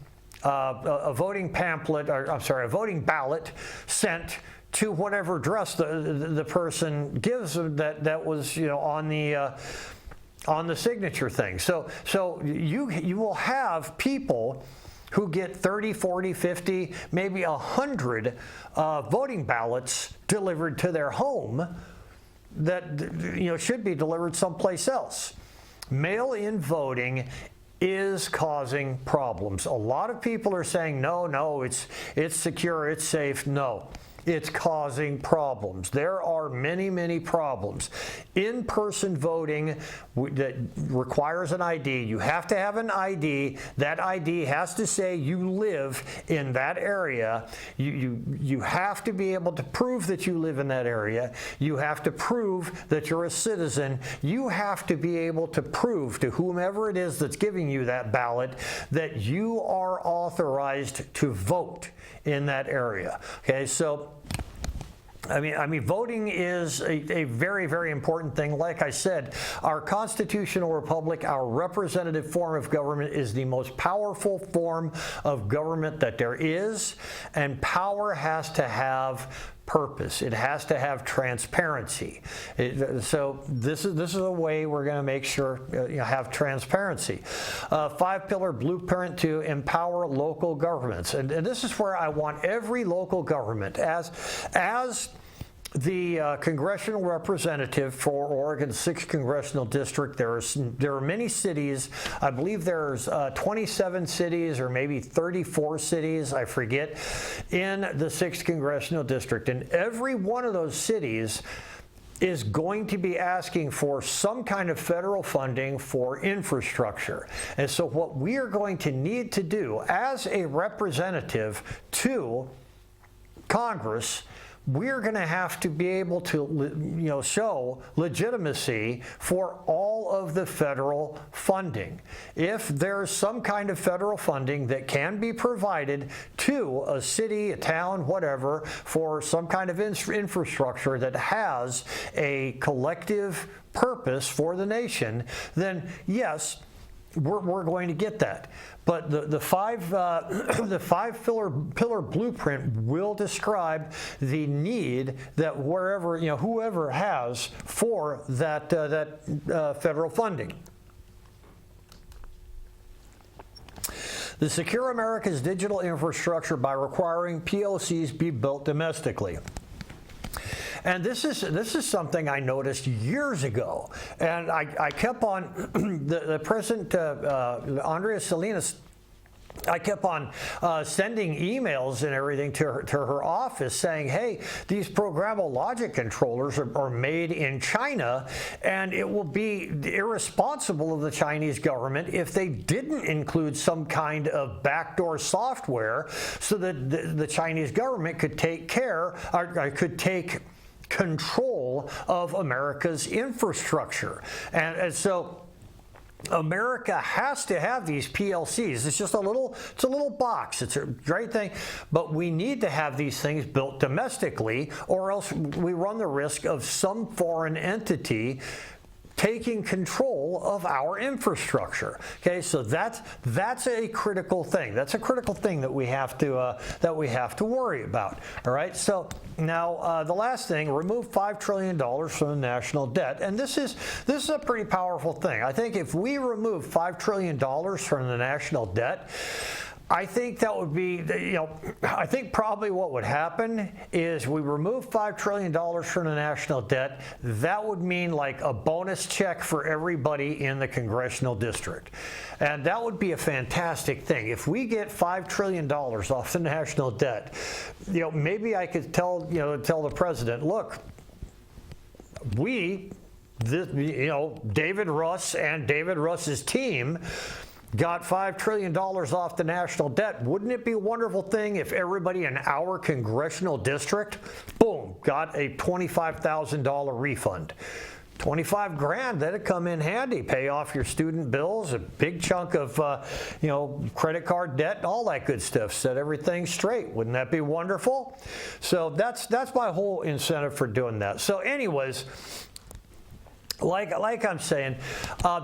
pamphlet, or I'm sorry, a voting ballot sent to whatever address the person gives that was on the signature thing. So you will have people who get 30, 40, 50, maybe 100 voting ballots delivered to their home that should be delivered someplace else. Mail-in voting is causing problems. A lot of people are saying no, it's secure, it's safe. No. it's causing problems. There are many, many problems. In-person voting that requires an ID. You have to have an ID. That ID has to say you live in that area. You have to be able to prove that you live in that area. You have to prove that you're a citizen. You have to be able to prove to whomever it is that's giving you that ballot that you are authorized to vote in that area. Okay, so I mean, voting is a very, very important thing. Like I said, our constitutional republic, our representative form of government, is the most powerful form of government that there is, and power has to have purpose. It has to have transparency. So this is a way we're going to make sure have transparency. 5-pillar blueprint to empower local governments, and this is where I want every local government as the congressional representative for Oregon's 6th congressional district. There are many cities. I believe there's 27 cities or maybe 34 cities, I forget, in the 6th congressional district. And every one of those cities is going to be asking for some kind of federal funding for infrastructure. And so what we are going to need to do as a representative to Congress, we're going to have to be able to, show legitimacy for all of the federal funding. If there's some kind of federal funding that can be provided to a city, a town, whatever, for some kind of infrastructure that has a collective purpose for the nation, then yes, we're going to get that. But the five-pillar blueprint will describe the need that whoever has for that federal funding. The Secure America's digital infrastructure by requiring PLCs be built domestically. And this is something I noticed years ago, and I kept on the President Andrea Salinas. I kept on sending emails and everything to her office saying, hey, these programmable logic controllers are made in China, and it will be irresponsible of the Chinese government if they didn't include some kind of backdoor software so that the Chinese government could take control of America's infrastructure. And so America has to have these PLCs. It's a little box. It's a great thing, but we need to have these things built domestically, or else we run the risk of some foreign entity taking control of our infrastructure. Okay, so that's a critical thing. That's a critical thing that we have to worry about. All right. So now the last thing: remove $5 trillion from the national debt, and this is a pretty powerful thing. I think if we remove $5 trillion from the national debt, I think that would be, I think probably what would happen is we remove $5 trillion from the national debt. That would mean like a bonus check for everybody in the congressional district. And that would be a fantastic thing. If we get $5 trillion off the national debt, maybe I could tell the president, look, David Russ and David Russ's team got $5 trillion off the national debt. Wouldn't it be a wonderful thing if everybody in our congressional district, boom, got a $25,000 refund? 25 grand, that'd come in handy. Pay off your student bills, a big chunk of, credit card debt, all that good stuff. Set everything straight. Wouldn't that be wonderful? So that's my whole incentive for doing that. So anyways, like I'm saying,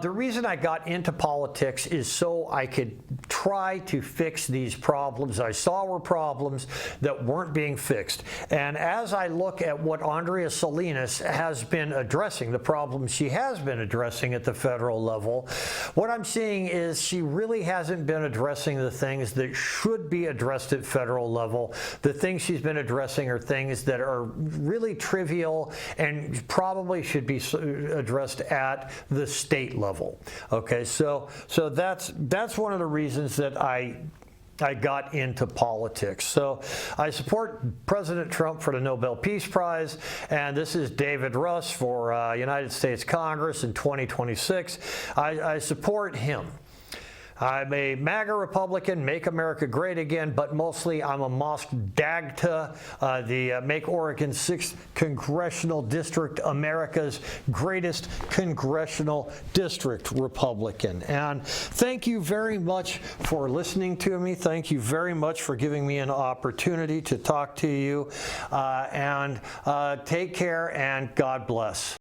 the reason I got into politics is so I could try to fix these problems I saw were problems that weren't being fixed. And as I look at what Andrea Salinas has been addressing, the problems she has been addressing at the federal level, what I'm seeing is she really hasn't been addressing the things that should be addressed at federal level. The things she's been addressing are things that are really trivial and probably should be addressed at the state level. Okay, so that's one of the reasons that I I got into politics. So I support President Trump for the Nobel Peace Prize, and this is David Russ for United States Congress in 2026. I support him. I'm a MAGA Republican, Make America Great Again, but mostly I'm a Mosk Dagta, the Make Oregon 6th Congressional District America's greatest congressional district Republican. And thank you very much for listening to me. Thank you very much for giving me an opportunity to talk to you. And take care and God bless.